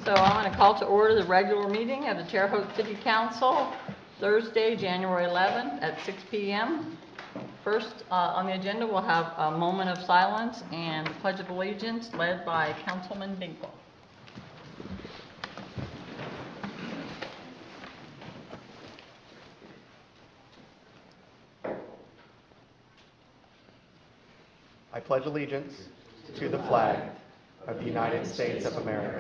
So I'm going to call to order the regular meeting of the Terre Haute City Council, Thursday, January 11th at 6 p.m. First on the agenda, we'll have a moment of silence and the Pledge of Allegiance led by Councilman Dinkle. I pledge allegiance to the flag of the United States of America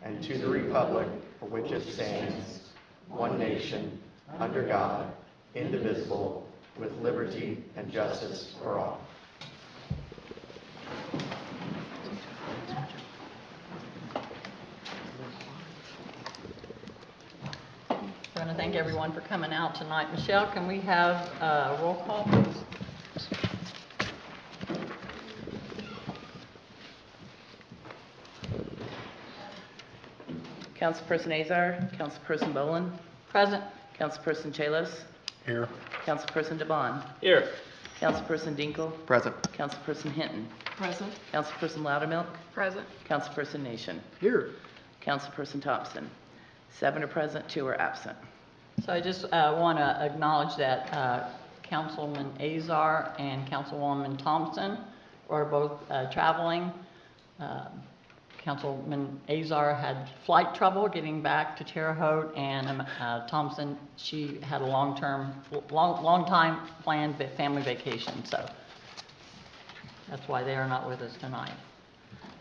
and to the republic for which it stands, one nation, under God, indivisible, with liberty and justice for all. I want to thank everyone for coming out tonight. Michelle, can we have a roll call, please? Councilperson Azar, Councilperson Bolin. Present. Councilperson Chalos. Here. Councilperson DeBon. Here. Councilperson Dinkle. Present. Councilperson Hinton. Present. Councilperson Loudermilk. Present. Councilperson Nation. Here. Councilperson Thompson. 7 are present, 2 are absent. So I just want to acknowledge that Councilman Azar and Councilwoman Thompson are both traveling. Councilman Azar had flight trouble getting back to Terre Haute, and Thompson, she had a long time planned family vacation, so that's why they are not with us tonight.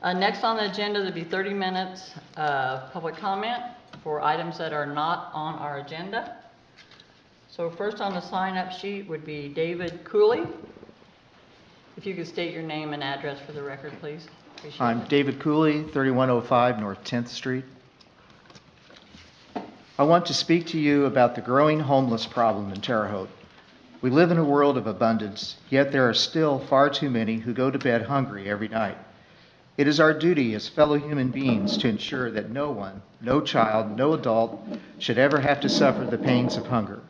Next on the agenda, there'll be 30 minutes of public comment for items that are not on our agenda. So first on the sign-up sheet would be David Cooley. If you could state your name and address for the record, please. I'm David Cooley, 3105 North 10th Street. I want to speak to you about the growing homeless problem in Terre Haute. We live in a world of abundance, yet there are still far too many who go to bed hungry every night. It is our duty as fellow human beings to ensure that no one, no child, no adult should ever have to suffer the pains of hunger.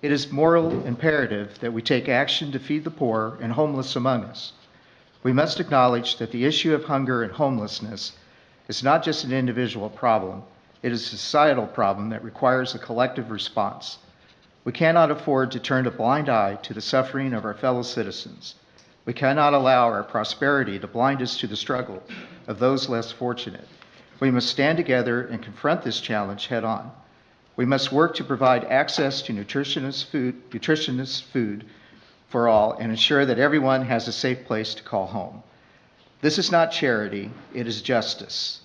It is moral imperative that we take action to feed the poor and homeless among us. We must acknowledge that the issue of hunger and homelessness is not just an individual problem, it is a societal problem that requires a collective response. We cannot afford to turn a blind eye to the suffering of our fellow citizens. We cannot allow our prosperity to blind us to the struggle of those less fortunate. We must stand together and confront this challenge head on. We must work to provide access to nutritious food for all and ensure that everyone has a safe place to call home. This is not charity, it is justice.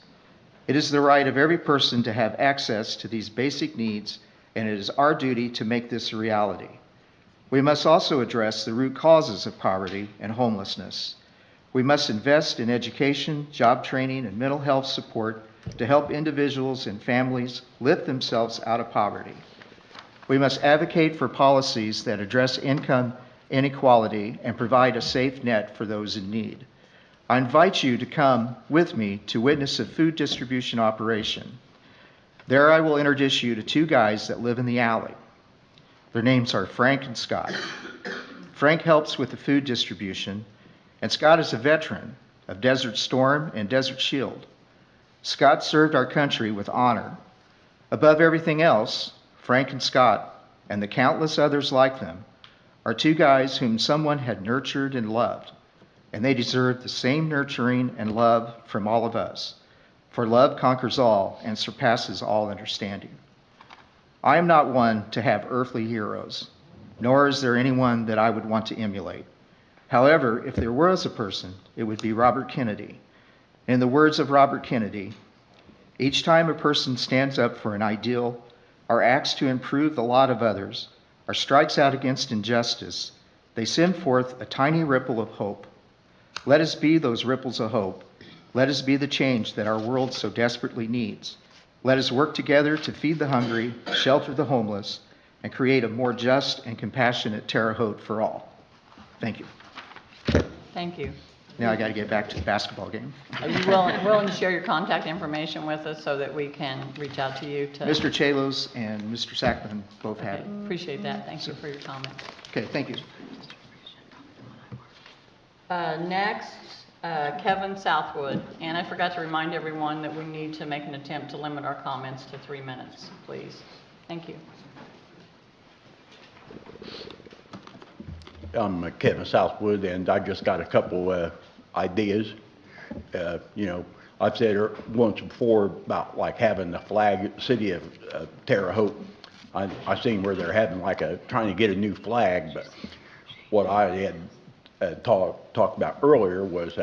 It is the right of every person to have access to these basic needs, and it is our duty to make this a reality. We must also address the root causes of poverty and homelessness. We must invest in education, job training, and mental health support to help individuals and families lift themselves out of poverty. We must advocate for policies that address income inequality and provide a safe net for those in need. I invite you to come with me to witness a food distribution operation. There I will introduce you to 2 guys that live in the alley. Their names are Frank and Scott. Frank helps with the food distribution, and Scott is a veteran of Desert Storm and Desert Shield. Scott served our country with honor. Above everything else, Frank and Scott, and the countless others like them, are 2 guys whom someone had nurtured and loved, and they deserve the same nurturing and love from all of us, for love conquers all and surpasses all understanding. I am not one to have earthly heroes, nor is there anyone that I would want to emulate. However, if there was a person, it would be Robert Kennedy. In the words of Robert Kennedy, each time a person stands up for an ideal or acts to improve the lot of others, or strikes out against injustice, they send forth a tiny ripple of hope. Let us be those ripples of hope. Let us be the change that our world so desperately needs. Let us work together to feed the hungry, shelter the homeless, and create a more just and compassionate Terre Haute for all. Thank you. Thank you. Now I got to get back to the basketball game. Are you willing to share your contact information with us so that we can reach out to you? Mr. Chalos and Mr. Sackman both have it. Appreciate that. Thank you for your comments. Okay, thank you. Next, Kevin Southwood. And I forgot to remind everyone that we need to make an attempt to limit our comments to 3 minutes, please. Thank you. I'm Kevin Southwood, and I just got a couple ideas. You know, I've said once before about like having the flag, city of Terre Haute. I seen where they're having like trying to get a new flag, but what I had talked about earlier was,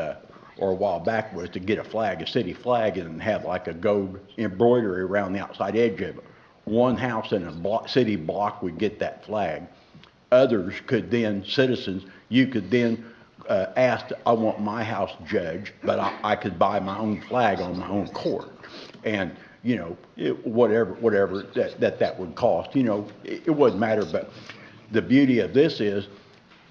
or a while back, was to get a flag, a city flag, and have like a gold embroidery around the outside edge of it. One house in a city block would get that flag. Others could then, citizens, you could then ask, I want my house judged, but I could buy my own flag on my own court. And, you know, whatever that would cost, you know, it wouldn't matter. But the beauty of this is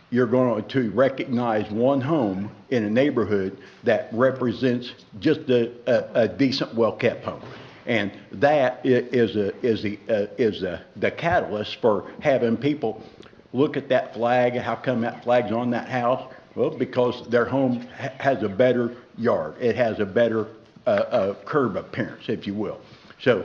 you're going to recognize one home in a neighborhood that represents just a decent, well-kept home. And that is the catalyst for having people look at that flag. How come that flag's on that house? Well, because their home has a better yard. It has a better curb appearance, if you will. So,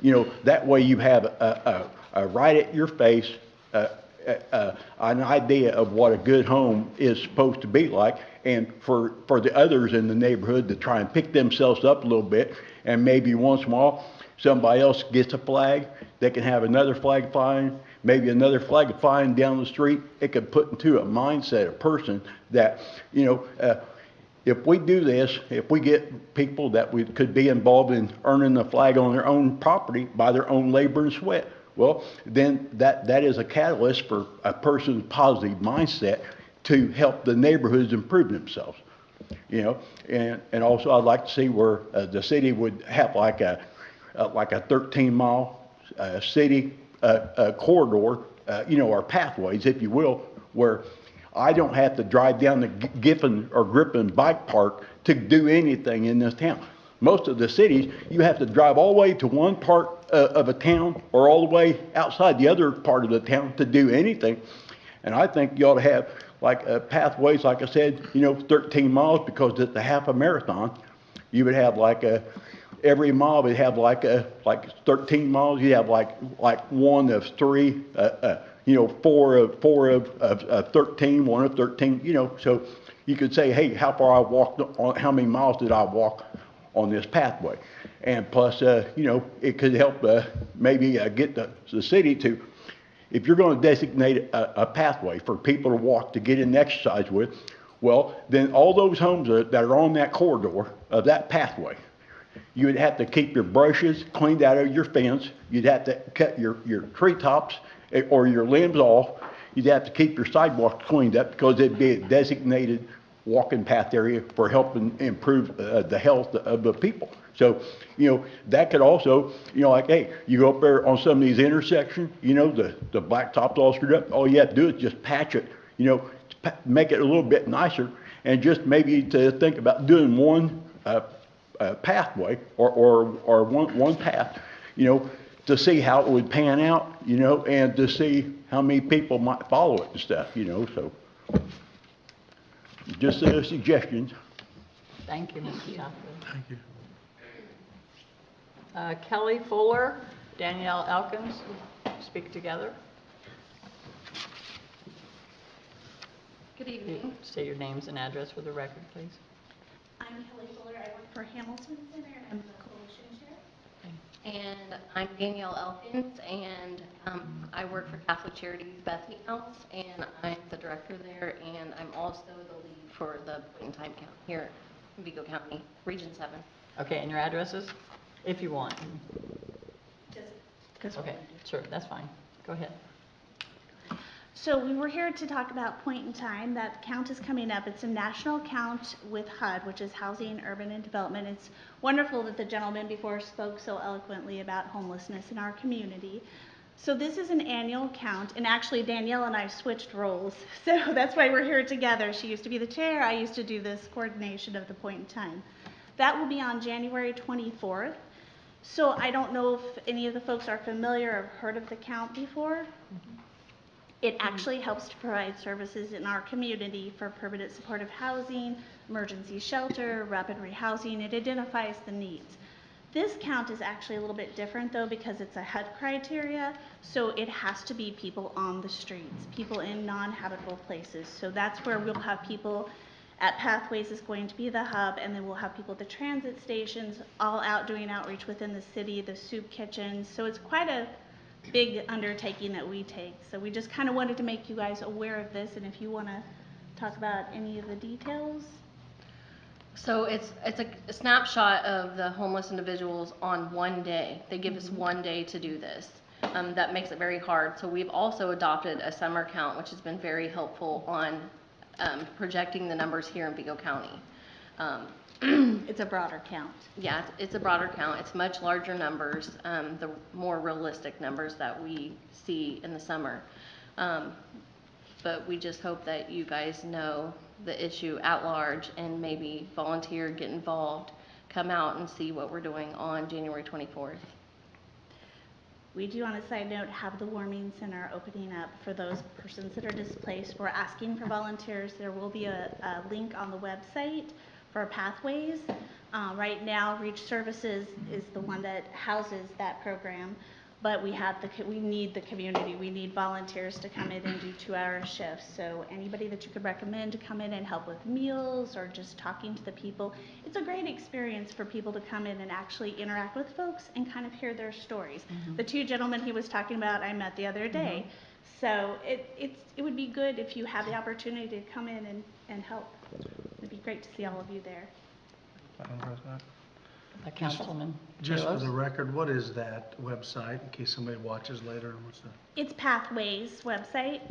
you know, that way you have a right at your face, an idea of what a good home is supposed to be like, and for the others in the neighborhood to try and pick themselves up a little bit, and maybe once in a while somebody else gets a flag, they can have another flag flying, maybe another flag flying down the street. It could put into a mindset a person that, you know, if we do this, if we get people that we could be involved in earning the flag on their own property by their own labor and sweat, well, then that is a catalyst for a person's positive mindset to help the neighborhoods improve themselves. You know, and also I'd like to see where the city would have like a 13-mile city corridor, you know, or pathways, if you will, where I don't have to drive down the Giffen or Griffin bike park to do anything in this town. Most of the cities, you have to drive all the way to one part of a town or all the way outside the other part of the town to do anything. And I think you ought to have like pathways, like I said, you know, 13 miles, because it's a half a marathon. You would have like every mile would have like 13 miles. You have like one of three, you know, four of 13, one of 13, you know. So you could say, hey, how far I walked, how many miles did I walk on this pathway? And plus, you know, it could help maybe get the city to, if you're going to designate a pathway for people to walk to get in exercise with, well, then all those homes that are on that corridor of that pathway, you would have to keep your brushes cleaned out of your fence. You'd have to cut your treetops or your limbs off. You'd have to keep your sidewalks cleaned up, because it'd be a designated walking path area for helping improve the health of the people. So, you know, that could also, you know, like, hey, you go up there on some of these intersections, you know, the blacktop's all screwed up. All you have to do is just patch it, you know, make it a little bit nicer, and just maybe to think about doing one pathway or one path, you know, to see how it would pan out, you know, and to see how many people might follow it and stuff, you know. So just suggestions. Thank you, Mr. Southwood. Thank you. Kelly Fuller, Danielle Elkins, speak together. Good evening. State your names and address for the record, please. I'm Kelly Fuller. I work for Hamilton Center, and I'm the coalition chair. And I'm Danielle Elkins, and I work for Catholic Charities Bethany House, and I'm the director there, and I'm also the lead for the point-in-time count here in Vigo County, Region 7. Okay, and your addresses, if you want. Okay, sure, that's fine. Go ahead. so we were here to talk about point in time. That count is coming up. It's a national count with HUD, which is Housing, Urban, and Development. It's wonderful that the gentleman before spoke so eloquently about homelessness in our community. So this is an annual count, and actually Danielle and I switched roles, so that's why we're here together. She used to be the chair. I used to do this coordination of the point in time. That will be on January 24th. So I don't know if any of the folks are familiar or have heard of the count before. It actually helps to provide services in our community for permanent supportive housing, emergency shelter, rapid rehousing. It identifies the needs. This count is actually a little bit different though because it's a HUD criteria, so it has to be people on the streets, people in non-habitable places. So that's where we'll have people at Pathways is going to be the hub, and then we'll have people at the transit stations all out doing outreach within the city, the soup kitchens. So it's quite a big undertaking that we take. So we just kind of wanted to make you guys aware of this, and if you want to talk about any of the details. So it's a snapshot of the homeless individuals on one day. They give us one day to do this. That makes it very hard. So we've also adopted a summer count, which has been very helpful on projecting the numbers here in Vigo County. It's a broader count. Yeah, it's a broader count. It's much larger numbers, the more realistic numbers that we see in the summer. But we just hope that you guys know the issue at large and maybe volunteer, get involved, come out and see what we're doing on January 24th. We do, on a side note, have the warming center opening up for those persons that are displaced. We're asking for volunteers. There will be a link on the website for Pathways. Right now, Reach Services is the one that houses that program, but we need the community. We need volunteers to come in and do 2-hour shifts. So anybody that you could recommend to come in and help with meals or just talking to the people. It's a great experience for people to come in and actually interact with folks and kind of hear their stories. The 2 gentlemen he was talking about I met the other day. So it would be good if you have the opportunity to come in and help. It'd be great to see all of you there. Madam President? Councilman Just for Kalos? the record, what is that website, in case somebody watches later? What's the? It's Pathways website,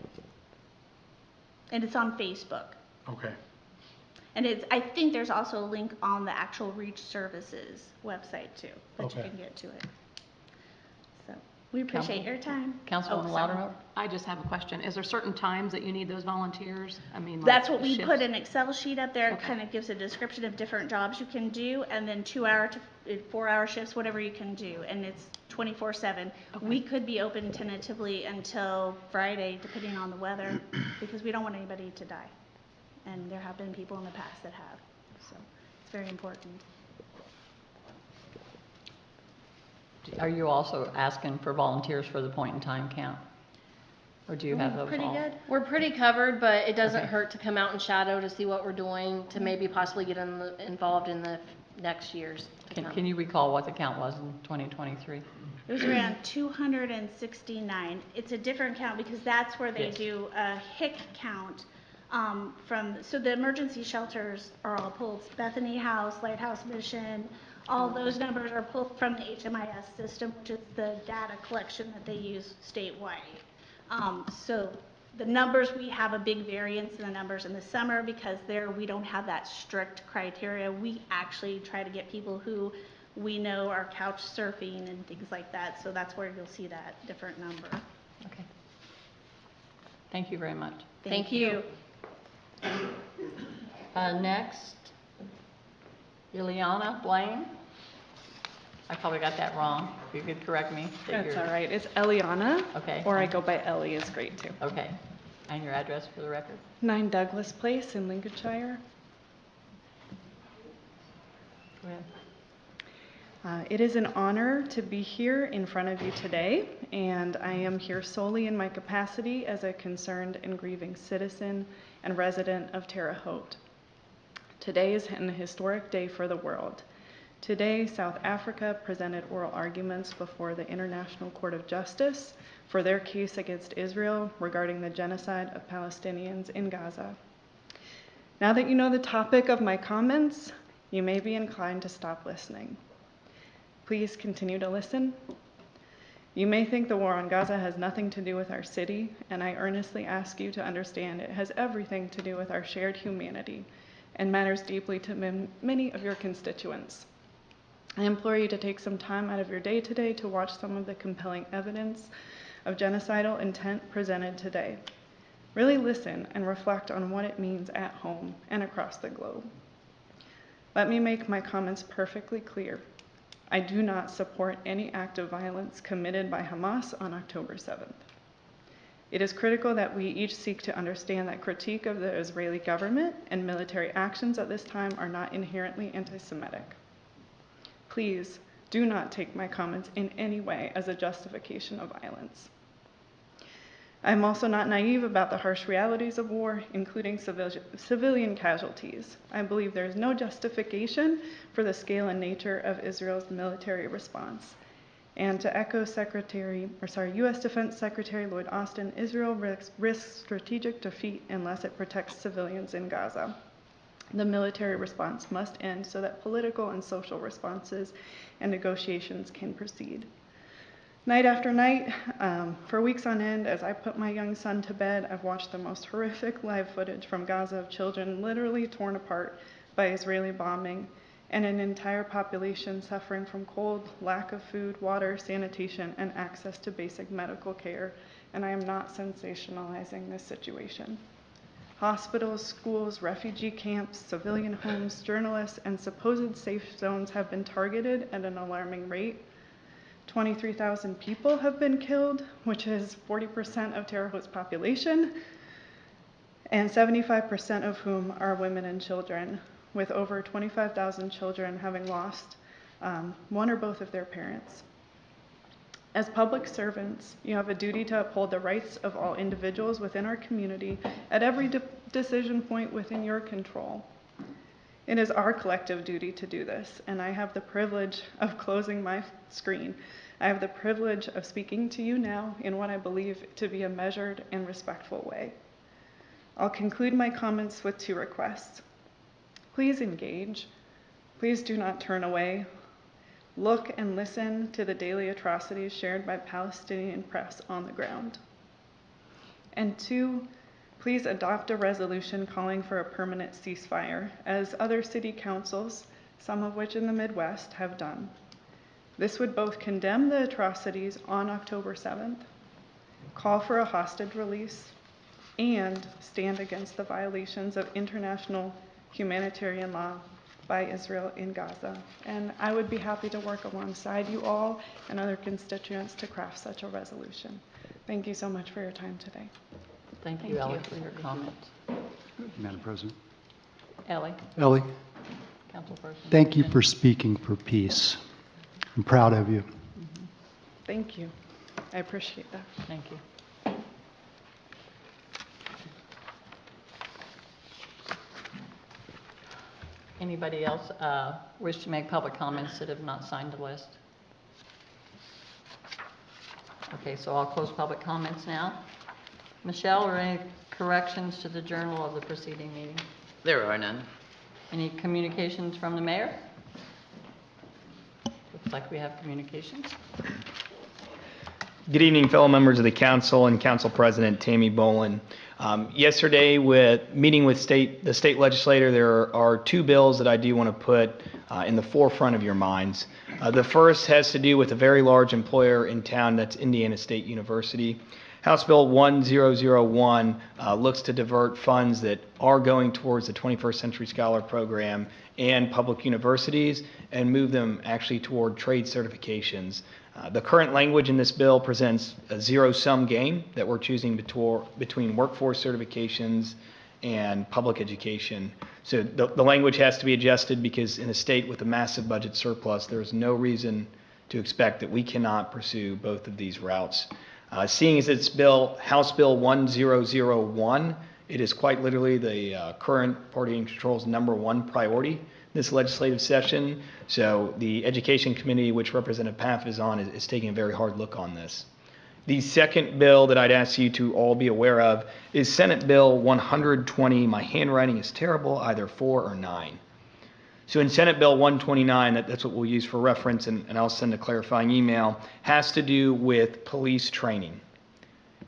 and it's on Facebook. Okay. And I think there's also a link on the actual Reach Services website too, that you Okay. can get to it. So we appreciate your time. Councilwoman sorry. Loudermilk? I just have a question. Is there certain times that you need those volunteers? I mean, like That's what we shifts? put an Excel sheet up there. It Okay. kind of gives a description of different jobs you can do, and then 2-hour to 4-hour shifts, whatever you can do, and it's 24/7. We could be open tentatively until Friday, depending on the weather, because we don't want anybody to die. And there have been people in the past that have, so it's very important. Are you also asking for volunteers for the point in time count? Or do you have those all? Pretty good. We're pretty covered, but it doesn't Okay. hurt to come out and shadow to see what we're doing, to maybe possibly get involved in the next years to come. Can you recall what the count was in 2023? It was around 269. It's a different count because that's where they Yes. do a HIC count so the emergency shelters are all pulled. Bethany House, Lighthouse Mission, all those numbers are pulled from the HMIS system, which is the data collection that they use statewide. So the numbers, we have a big variance in the numbers in the summer because there we don't have that strict criteria. We actually try to get people who we know are couch surfing and things like that. So that's where you'll see that different number. Okay. Thank you very much. Thank you. Next, Ileana Blaine. I probably got that wrong. If you could correct me. that That's you're- all right. It's Eliana. Okay. Or I go by Ellie is great too. Okay. And your address for the record? 9 Douglas Place in Lincolnshire. Go ahead. It is an honor to be here in front of you today, and I am here solely in my capacity as a concerned and grieving citizen and resident of Terre Haute. Today is an historic day for the world. Today, South Africa presented oral arguments before the International Court of Justice for their case against Israel regarding the genocide of Palestinians in Gaza. Now that you know the topic of my comments, you may be inclined to stop listening. Please continue to listen. You may think the war on Gaza has nothing to do with our city, and I earnestly ask you to understand it has everything to do with our shared humanity and matters deeply to many of your constituents. I implore you to take some time out of your day today to watch some of the compelling evidence of genocidal intent presented today. Really listen and reflect on what it means at home and across the globe. Let me make my comments perfectly clear. I do not support any act of violence committed by Hamas on October 7th. It is critical that we each seek to understand that critique of the Israeli government and military actions at this time are not inherently anti-Semitic. Please do not take my comments in any way as a justification of violence. I am also not naive about the harsh realities of war, including civilian casualties. I believe there is no justification for the scale and nature of Israel's military response. And to echo U.S. Defense Secretary Lloyd Austin, Israel risks strategic defeat unless it protects civilians in Gaza. The military response must end so that political and social responses and negotiations can proceed. Night after night, for weeks on end, as I put my young son to bed, I've watched the most horrific live footage from Gaza of children literally torn apart by Israeli bombing, and an entire population suffering from cold, lack of food, water, sanitation, and access to basic medical care, and I am not sensationalizing this situation. Hospitals, schools, refugee camps, civilian homes, journalists, and supposed safe zones have been targeted at an alarming rate. 23,000 people have been killed, which is 40% of Terre Haute's population, and 75% of whom are women and children, with over 25,000 children having lost one or both of their parents. As public servants, you have a duty to uphold the rights of all individuals within our community at every decision point within your control. It is our collective duty to do this, and I have the privilege of closing my screen. I have the privilege of speaking to you now in what I believe to be a measured and respectful way. I'll conclude my comments with 2 requests. Please engage. Please do not turn away. Look and listen to the daily atrocities shared by Palestinian press on the ground. And 2, please adopt a resolution calling for a permanent ceasefire, as other city councils, some of which in the Midwest, have done. This would both condemn the atrocities on October 7th, call for a hostage release, and stand against the violations of international humanitarian law by Israel in Gaza. And I would be happy to work alongside you all and other constituents to craft such a resolution. Thank you so much for your time today. Thank you, Ellie, for your comments. Madam President. Ellie, Ellie, Councilperson. thank you for speaking for peace. I'm proud of you. Thank you. I appreciate that. Thank you. Anybody else wish to make public comments that have not signed the list? Okay, so I'll close public comments now. Michelle, are any corrections to the journal of the preceding meeting? There are none. Any communications from the mayor? Looks like we have communications. Good evening, fellow members of the council and Council President Tammy Bolin. Yesterday, meeting with the state legislator, there are 2 bills that I do want to put in the forefront of your minds. The first has to do with a very large employer in town, that's Indiana State University. House Bill 1001 looks to divert funds that are going towards the 21st Century Scholar Program and public universities and move them actually toward trade certifications. The current language in this bill presents a zero-sum game that we're choosing between workforce certifications and public education. So the language has to be adjusted because in a state with a massive budget surplus, there's no reason to expect that we cannot pursue both of these routes. Seeing as it's House Bill 1001, it is quite literally the current party in control's #1 priority this legislative session. So the Education Committee, which Representative Paff is on, is taking a very hard look on this. The second bill that I'd ask you to all be aware of is Senate Bill 120. My handwriting is terrible, either 4 or 9. So in Senate Bill 129, that's what we'll use for reference, and I'll send a clarifying email, has to do with police training.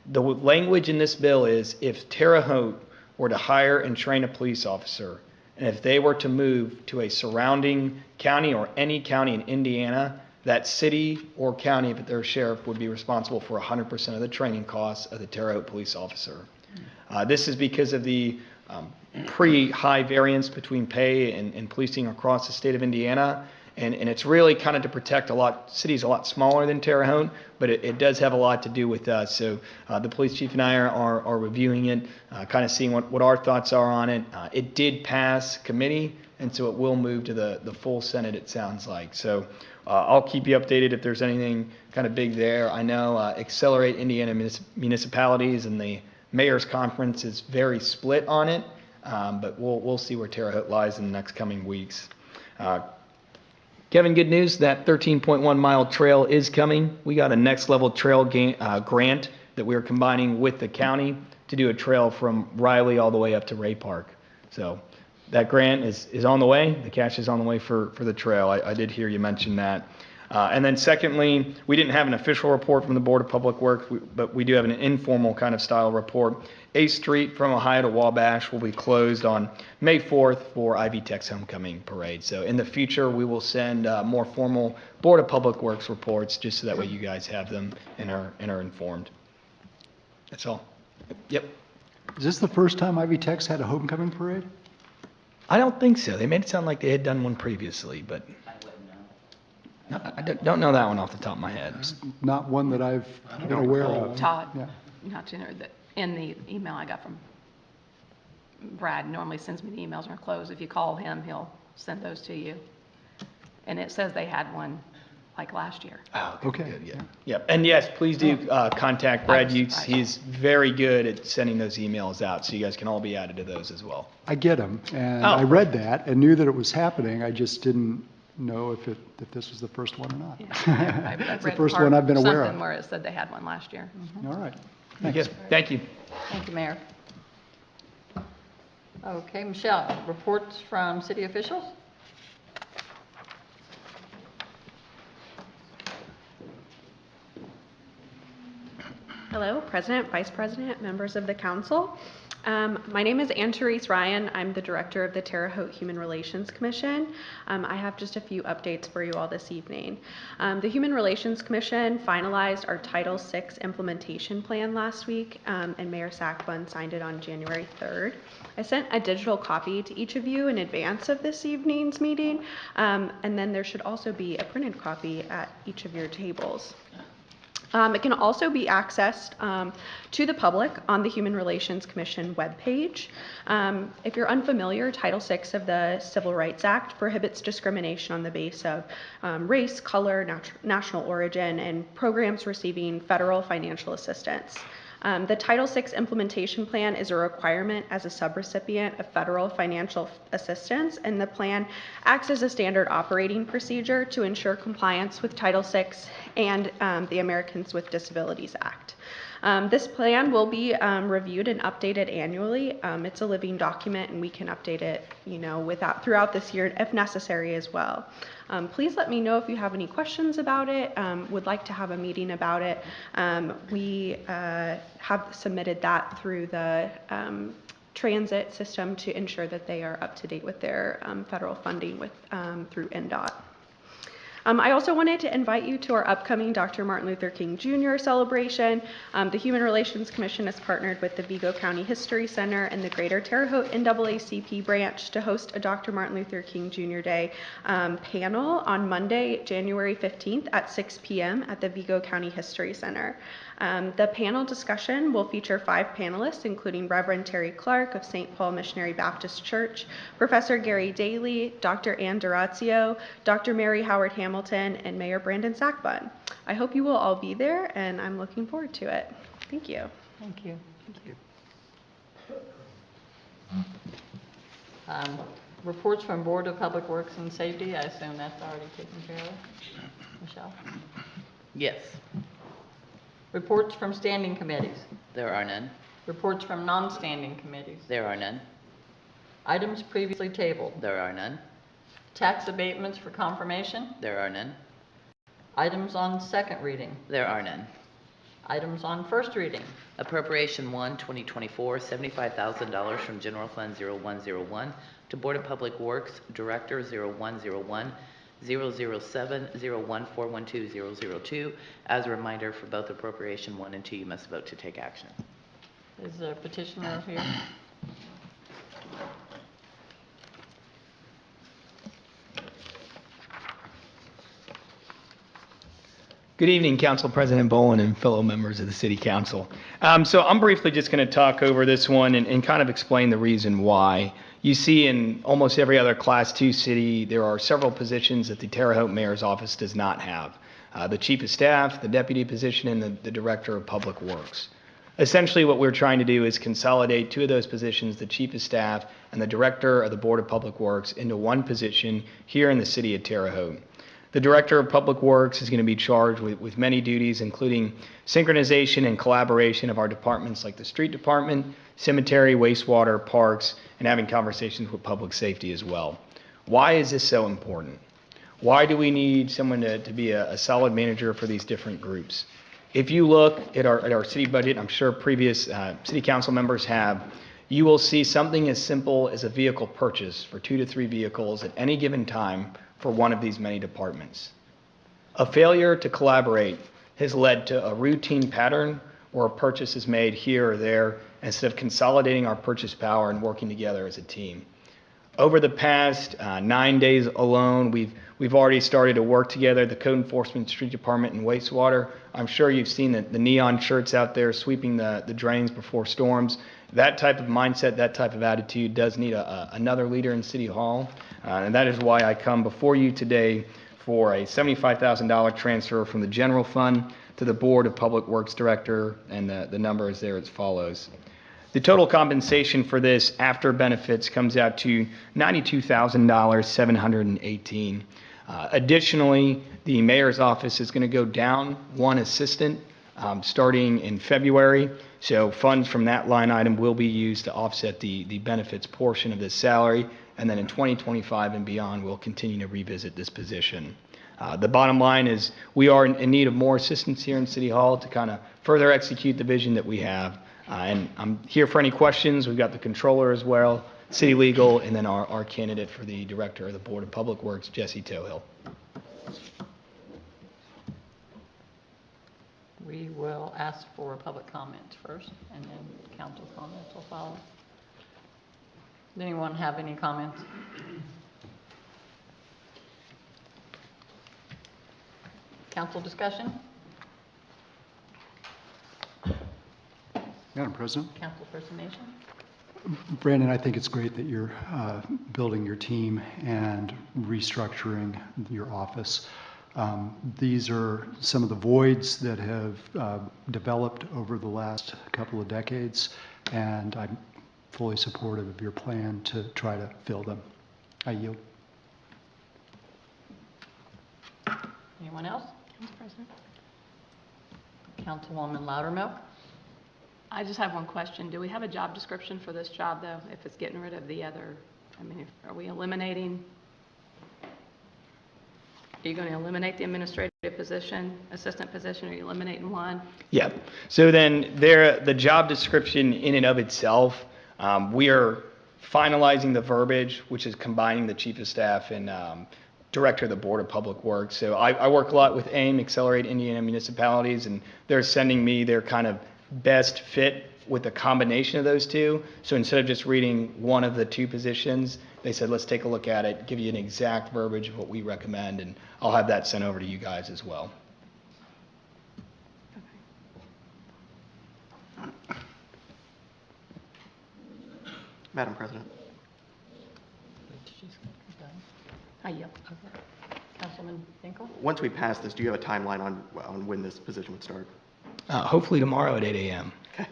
The language in this bill is if Terre Haute were to hire and train a police officer, and if they were to move to a surrounding county or any county in Indiana, that city or county, if they're a sheriff, would be responsible for 100% of the training costs of the Terre Haute police officer. This is because of the pretty high variance between pay and policing across the state of Indiana. And it's really kind of to protect cities a lot smaller than Terre Haute, but it does have a lot to do with us. So the police chief and I are reviewing it, kind of seeing what our thoughts are on it. It did pass committee, and so it will move to the full Senate, it sounds like. So I'll keep you updated if there's anything kind of big there. I know Accelerate Indiana Municipalities and the Mayor's Conference is very split on it, but we'll see where Terre Haute lies in the next coming weeks. Kevin, good news, that 13.1 mile trail is coming. We got a next level trail grant that we're combining with the county to do a trail from Riley all the way up to Ray Park. So that grant is on the way. The cash is on the way for the trail. I did hear you mention that. And then secondly, we didn't have an official report from the Board of Public Works, but we do have an informal kind of style report. 8th Street from Ohio to Wabash will be closed on May 4th for Ivy Tech's homecoming parade. So in the future, we will send more formal Board of Public Works reports just so that way you guys have them and are informed. That's all. Yep. Is this the first time Ivy Tech's had a homecoming parade? I don't think so. They made it sound like they had done one previously, but I don't know that one off the top of my head. Not one that I've been aware of. Todd, Yeah. not to know that in the email I got from Brad, normally sends me the emails when they're closed. If you call him, he'll send those to you. And it says they had one like last year. Oh, Okay. good, yeah. Yep. And yes, please do contact Brad Ukes. He's very good at sending those emails out, so you guys can all be added to those as well. I get them, and Oh. I read that and knew that it was happening. I just didn't know if this was the first one or not. Yeah, It's the first one I've been aware something of. where it said they had one last year. All right. Good. Thank you. Thank you, Mayor. Okay, Michelle, reports from city officials? Hello, President, Vice President, members of the council. My name is Ann-Therese Ryan. I'm the director of the Terre Haute Human Relations Commission. I have just a few updates for you all this evening. The Human Relations Commission finalized our Title VI implementation plan last week, and Mayor Sackbun signed it on January 3rd. I sent a digital copy to each of you in advance of this evening's meeting, and then there should also be a printed copy at each of your tables. It can also be accessed to the public on the Human Relations Commission webpage. If you're unfamiliar, Title VI of the Civil Rights Act prohibits discrimination on the basis of race, color, national origin, and programs receiving federal financial assistance. The Title VI implementation plan is a requirement as a subrecipient of federal financial assistance, and the plan acts as a standard operating procedure to ensure compliance with Title VI and the Americans with Disabilities Act. This plan will be reviewed and updated annually. It's a living document, and we can update it, throughout this year if necessary as well. Please let me know if you have any questions about it, would like to have a meeting about it. We have submitted that through the transit system to ensure that they are up to date with their federal funding through NDOT. I also wanted to invite you to our upcoming Dr. Martin Luther King Jr. celebration. The Human Relations Commission has partnered with the Vigo County History Center and the Greater Terre Haute NAACP branch to host a Dr. Martin Luther King Jr. Day panel on Monday, January 15th at 6 p.m. at the Vigo County History Center. The panel discussion will feature 5 panelists, including Reverend Terry Clark of St. Paul Missionary Baptist Church, Professor Gary Daly, Dr. Ann Durazio, Dr. Mary Howard Hamilton, and Mayor Brandon Sackbun. I hope you will all be there, and I'm looking forward to it. Thank you. Thank you. Reports from Board of Public Works and Safety, I assume that's already taken care of. Michelle? Yes, Reports from standing committees. there are none. Reports from non-standing committees. There are none. Items previously tabled. There are none. Tax abatements for confirmation. There are none. Items on second reading. There are none. Items on first reading. Appropriation 1, 2024, $75,000 from General Fund 0101 to Board of Public Works, Director 0101, 007, 01412002. As a reminder, for both appropriation 1 and 2, you must vote to take action. Is the petitioner here? Good evening, Council President Bolin and fellow members of the City Council. So I'm briefly just going to talk over this one and kind of explain the reason why. You see in almost every other Class 2 city, there are several positions that the Terre Haute Mayor's Office does not have. The Chief of Staff, the Deputy position, and the Director of Public Works. Essentially, what we're trying to do is consolidate two of those positions, the Chief of Staff and the Director of the Board of Public Works, into one position here in the city of Terre Haute. The Director of Public Works is going to be charged with many duties, including synchronization and collaboration of our departments like the Street Department, Cemetery, Wastewater, Parks, and having conversations with Public Safety as well. Why is this so important? Why do we need someone to be a solid manager for these different groups? If you look at our city budget, I'm sure previous City Council members have, you will see something as simple as a vehicle purchase for 2 to 3 vehicles at any given time for one of these many departments. A failure to collaborate has led to a routine pattern where a purchase is made here or there instead of consolidating our purchase power and working together as a team. Over the past 9 days alone, we've already started to work together, the Code Enforcement, Street Department, and Wastewater. I'm sure you've seen the neon shirts out there sweeping the drains before storms. That type of mindset, that type of attitude does need another leader in City Hall. And that is why I come before you today for a $75,000 transfer from the general fund to the Board of Public Works Director, and the number is there as follows. The total compensation for this after benefits comes out to $92,718. Additionally, the mayor's office is going to go down 1 assistant starting in February. So funds from that line item will be used to offset the benefits portion of this salary. And then in 2025 and beyond, we'll continue to revisit this position. The bottom line is we are in need of more assistance here in City Hall to kind of further execute the vision that we have. And I'm here for any questions. We've got the controller as well, City Legal, and then our candidate for the Director of the Board of Public Works, Jesse Tohill. We will ask for public comments first, and then council comments will follow. Does anyone have any comments? Council discussion? Madam President. Councilperson Nation? Brandon, I think it's great that you're building your team and restructuring your office. These are some of the voids that have developed over the last couple of decades, and I'm fully supportive of your plan to try to fill them. I yield. Anyone else? Council President. Councilwoman Loudermilk? I just have one question. Do we have a job description for this job, though, if it's getting rid of the other? I mean, are we eliminating? Are you going to eliminate the administrative position, assistant position? Are you eliminating one? Yeah. So then the job description in and of itself, we are finalizing the verbiage, which is combining the Chief of Staff and Director of the Board of Public Works. So I work a lot with AIM, Accelerate Indiana Municipalities, and they're sending me their kind of best fit with the combination of those two. So instead of just reading one of the two positions, they said, let's take a look at it, give you an exact verbiage of what we recommend, and I'll have that sent over to you guys as well. Madam President. I yield. Councilman Finkel? Once we pass this, do you have a timeline on when this position would start? Hopefully tomorrow at 8 a.m. Okay.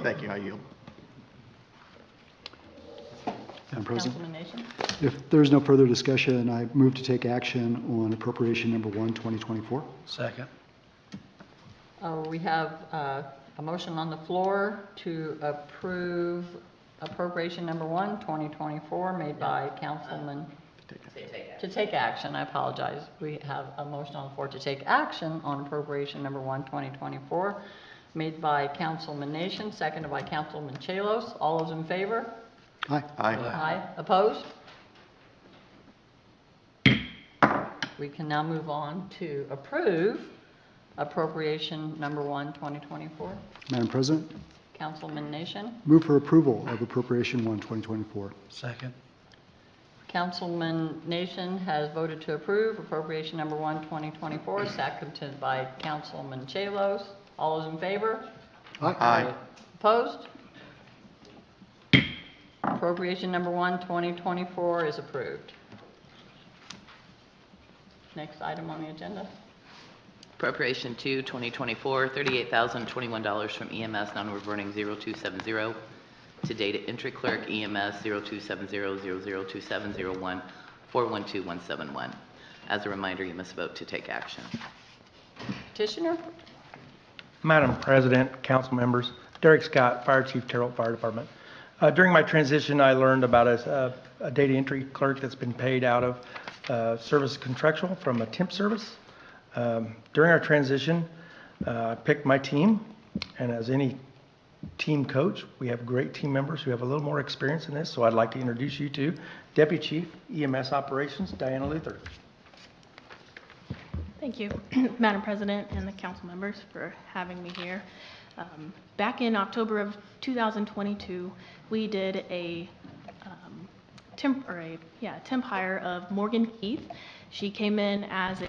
Thank you. I yield. Madam President. Councilman Nation? If there's no further discussion, I move to take action on appropriation number 1, 2024. Second. We have a motion on the floor to approve appropriation number 1, 2024, made by Councilman. To take action, I apologize. We have a motion on the floor to take action on appropriation number 1, 2024, made by Councilman Nation, seconded by Councilman Chalos. All those in favor? Aye. Aye. Aye. Opposed? We can now move on to approve appropriation number 1, 2024. Madam President, Councilman Nation? move for approval of appropriation 1, 2024. Second. Councilman Nation has voted to approve appropriation number 1, 2024, seconded by Councilman Chalos. All those in favor? Aye. Opposed? Appropriation number 1, 2024 is approved. Next item on the agenda. Appropriation 2, 2024, $38,021 from EMS non-reverting 0270 to data entry clerk EMS 0270-002701-412171. As a reminder, you must vote to take action. Petitioner? Madam President, council members, Derek Scott, Fire Chief, Terre Haute Fire Department. During my transition, I learned about a data entry clerk that's been paid out of service contractual from a temp service. During our transition, I picked my team, and as any team coach, we have great team members who have a little more experience in this, so I'd like to introduce you to Deputy Chief, EMS Operations, Diana Luther. Thank you, Madam President and the council members for having me here. Back in October of 2022, we did a temp hire of Morgan Keith. She came in as a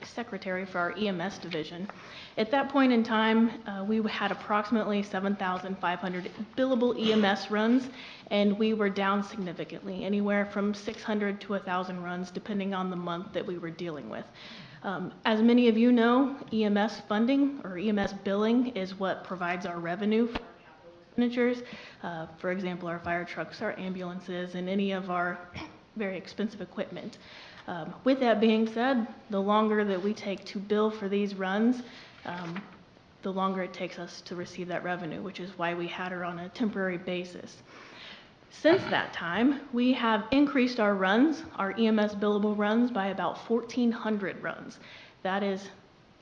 secretary for our EMS division. At that point in time, we had approximately 7,500 billable EMS runs, and we were down significantly, anywhere from 600 to 1,000 runs, depending on the month that we were dealing with. As many of you know, EMS funding or EMS billing is what provides our revenue for capital expenditures. For example, our fire trucks, our ambulances, and any of our very expensive equipment. With that being said, the longer that we take to bill for these runs, the longer it takes us to receive that revenue, which is why we had her on a temporary basis. Since that time, we have increased our runs, our EMS billable runs, by about 1,400 runs. That is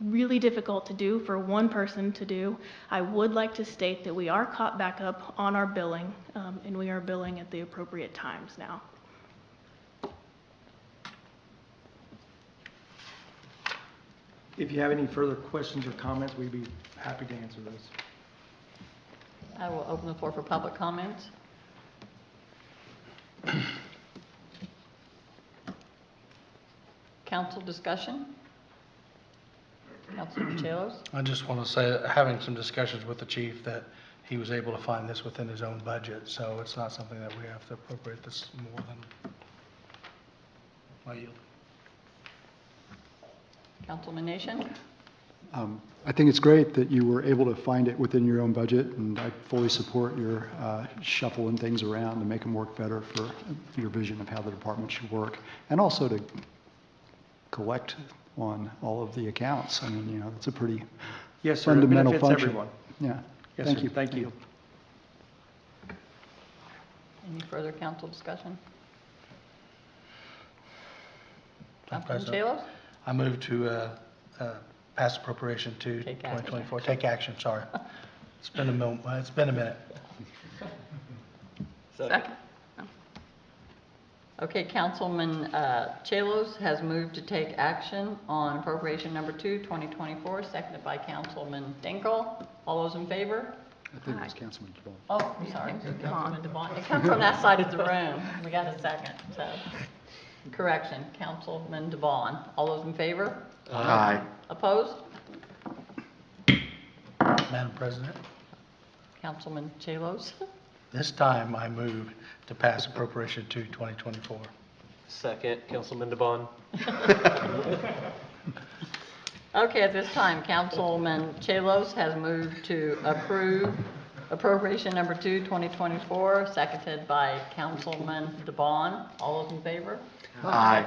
really difficult to do for one person to do. I would like to state that we are caught back up on our billing, and we are billing at the appropriate times now. If you have any further questions or comments, we'd be happy to answer those. I will open the floor for public comments. Council discussion? Councilman Chalos? I just want to say, having some discussions with the chief, that he was able to find this within his own budget, so it's not something that we have to appropriate this more than my yield. Councilman Nation? I think it's great that you were able to find it within your own budget, and I fully support your shuffling things around to make them work better for your vision of how the department should work, and also to collect on all of the accounts. I mean, you know, it's a pretty Yes, sir. fundamental It benefits function. everyone. Yeah. Yes, Thank sir. you. Thank you. Any further council discussion? Madam Councilman President, Chalos? I move to pass appropriation to Take 2024. Take action, sorry. It's been a minute. Second. Okay, Councilman Chalos has moved to take action on appropriation number 2, 2024, seconded by Councilman Dinkel. All those in favor? I think it was Councilman DeBoer. Oh, I'm sorry, Councilman DeBon. It comes from that side of the room. We got a second, so. Correction, Councilman DeBon. All those in favor? Aye. Opposed? Madam President, Councilman Chalos? this time I move to pass appropriation to 2024. Second, Councilman DeBon. Okay, at this time, Councilman Chalos has moved to approve appropriation number 2, 2024, seconded by Councilman DeBon. All those in favor? Aye.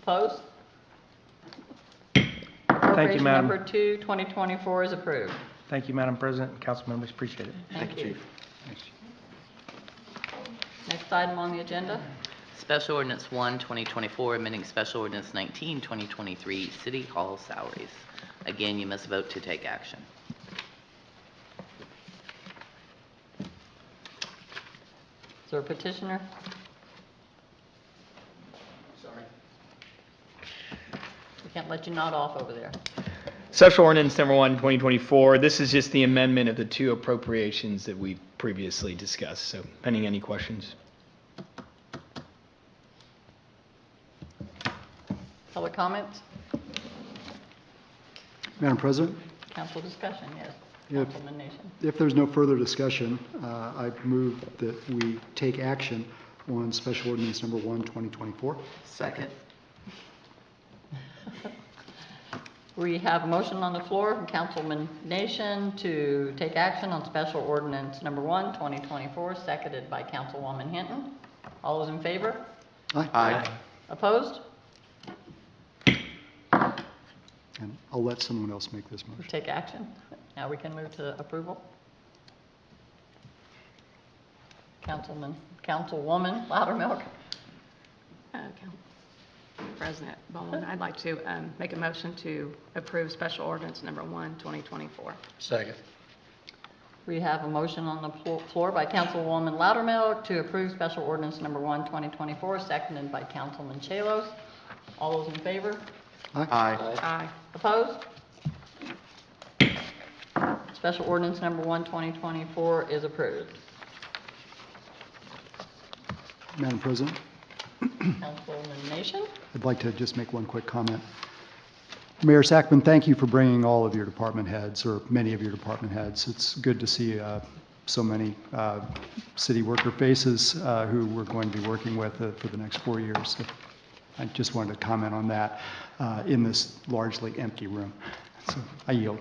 Opposed? Thank you, Appropriation Madam. number 2, 2024 is approved. Thank you, Madam President and council members. Appreciate it. Thank you. Chief. Next item on the agenda. Special Ordinance 1, 2024, amending Special Ordinance 19, 2023, City Hall salaries. Again, you must vote to take action. Is there a petitioner? Sorry. We can't let you nod off over there. Special Ordinance number 1, 2024. This is just the amendment of the two appropriations that we previously discussed. So pending any questions. Public comments? Madam President, Council discussion, yes. Yep. Councilman Nation. if there's no further discussion, I move that we take action on Special Ordinance Number 1, 2024. Second. We have a motion on the floor from Councilman Nation to take action on Special Ordinance Number 1, 2024, seconded by Councilwoman Hinton. All those in favor? Aye. Opposed? And I'll let someone else make this We motion. take action. Now we can move to approval. Councilwoman Loudermilk. President Bowman, I'd like to make a motion to approve Special Ordinance Number 1, 2024. Second. We have a motion on the floor by Councilwoman Loudermilk to approve Special Ordinance Number 1, 2024, seconded by Councilman Chalos. All those in favor? Aye. Aye. Opposed? Special Ordinance Number 1, 2024 is approved. Madam President, Councilwoman Nation? I'd like to just make one quick comment. Mayor Sackman, thank you for bringing all of your department heads, or many of your department heads. It's good to see so many city worker faces who we're going to be working with for the next 4 years. So I just wanted to comment on that in this largely empty room. So I yield.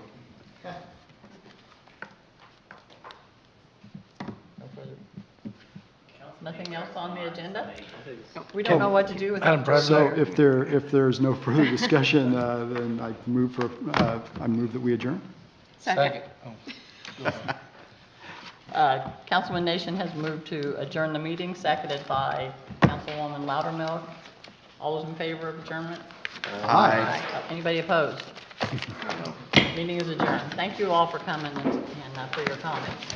Nothing else on the agenda? We don't know what to do with Madam it. President. So if there's no further discussion, then I move that we adjourn. Second. Councilman Nation has moved to adjourn the meeting, seconded by Councilwoman Loudermilk. All those in favor of adjournment? Aye. Anybody opposed? Meeting is adjourned. Thank you all for coming and for your comments.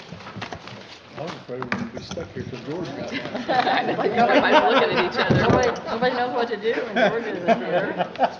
I was afraid we were going to be stuck here till George got back. Everybody's looking at each other. Nobody knows what to do when George is here.